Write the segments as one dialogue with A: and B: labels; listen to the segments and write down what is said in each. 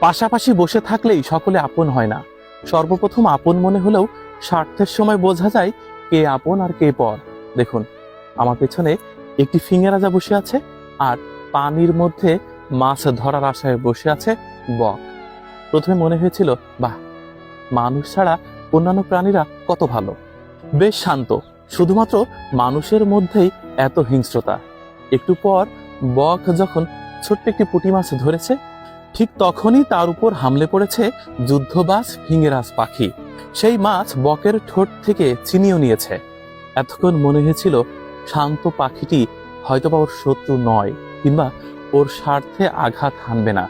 A: পাশাপাশি বসে থাকলেই সকলে আপন হয় না। সর্বপ্রথম আপন মনে হলেও স্বার্থের সময় বোঝা যায় কে আপন আর কে পর। দেখুন, আমার পেছনে একটি ফিঙে রাজা বসে আছে, আর পানির মধ্যে মাছ ধরার আশায় বসে আছে বক। প্রথমে মনে হয়েছিল, বাহ, মানুষ ছাড়া অন্যান্য প্রাণীরা কত ভালো, বেশ শান্ত, শুধুমাত্র মানুষের মধ্যেই এত হিংস্রতা। একটু পর বক যখন ছোট্ট একটি পুঁটি মাছ ধরেছে, ঠিক তখনই তার উপর হামলে পড়েছে যুদ্ধবাজ ফিঙেরাজ পাখি। সেই মাছ বকের ঠোঁট থেকে ছিনিয়ে নিয়েছে। এতক্ষণ মনে হয়েছিল শান্ত পাখিটি হয়তোবা ওর শত্রু নয়, কিংবা ওর স্বার্থে আঘাত হানবে না।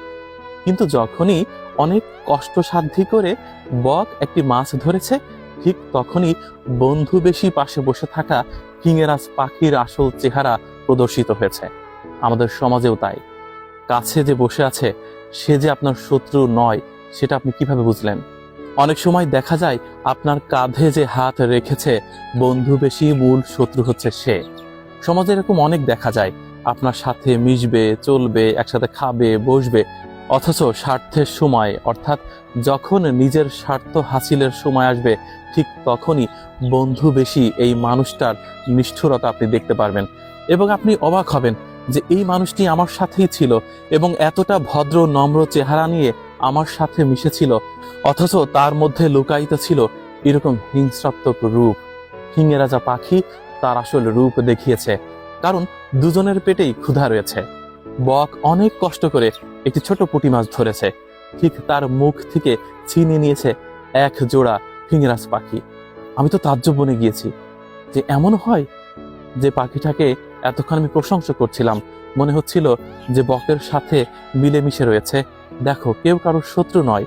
A: কিন্তু যখনই অনেক কষ্টসাধ্যি করে বক একটি মাছ ধরেছে, ঠিক তখনই বন্ধু বেশি পাশে বসে থাকা ফিঙেরাজ পাখির আসল চেহারা প্রদর্শিত হয়েছে। আমাদের সমাজেও তাই। কাছে যে বসে আছে সে যে আপনার শত্রু নয়, সেটা আপনি কিভাবে বুঝলেন? অনেক সময় দেখা যায় আপনার কাঁধে যে হাত রেখেছে বন্ধু বেশি, মূল শত্রু হচ্ছে সে। সমাজে এরকম অনেক দেখা যায়, আপনার সাথে মিশবে, চলবে, একসাথে খাবে, বসবে, অথচ স্বার্থের সময়, অর্থাৎ যখন নিজের স্বার্থ হাসিলের সময় আসবে, ঠিক তখনই বন্ধু বেশি এই মানুষটার নিষ্ঠুরতা আপনি দেখতে পারবেন। এবং আপনি অবাক হবেন যে এই মানুষটি আমার সাথেই ছিল এবং এতটা ভদ্র নম্র চেহারা নিয়ে আমার সাথে মিশেছিল, অথচ তার মধ্যে লুকায়িত ছিল এরকম হিংস্রাত্মক রূপ। ফিঙে রাজা পাখি তার আসল রূপ দেখিয়েছে, কারণ দুজনের পেটেই ক্ষুধা রয়েছে। বক অনেক কষ্ট করে একটি ছোট পুঁটি মাছ ধরেছে, ঠিক তার মুখ থেকে ছিনিয়ে নিয়েছে এক জোড়া ফিঙেরাজ পাখি। আমি তো তাজ্জব বনে গিয়েছি যে এমন হয়। যে পাখিটাকে এতক্ষণ আমি প্রশংসা করছিলাম, মনে হচ্ছিল যে বকের সাথে মিলেমিশে রয়েছে। দেখো, কেউ কারোর শত্রু নয়,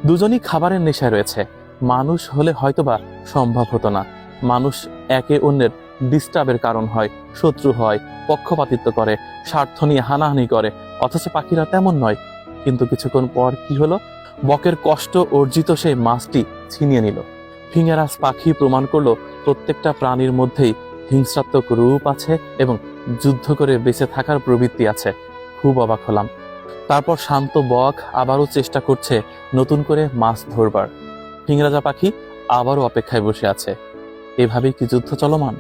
A: দুজনই খাবারের নেশায় রয়েছে। মানুষ হলে হয়তোবা সম্ভব হতো না। মানুষ একে অন্যের ডিস্টার্বের কারণ হয়, শত্রু হয়, পক্ষপাতিত্ব করে, স্বার্থ নিয়ে হানাহানি করে, অথচ পাখিরা তেমন নয়। কিন্তু কিছুক্ষণ পর কি হলো? বকের কষ্ট অর্জিত সেই মাছটি ছিনিয়ে নিল। ফিঙেরাজ পাখি প্রমাণ করলো প্রত্যেকটা প্রাণীর মধ্যেই হিংসাত্মক রূপ আছে এবং যুদ্ধ করে বেঁচে থাকার প্রবৃত্তি আছে। খুব অবাক হলাম। তারপর শান্ত বক আবারও চেষ্টা করছে নতুন করে মাছ ধরবার। ফিঙে রাজা পাখি আবারও অপেক্ষায় বসে আছে। এভাবেই কি যুদ্ধ চলমান?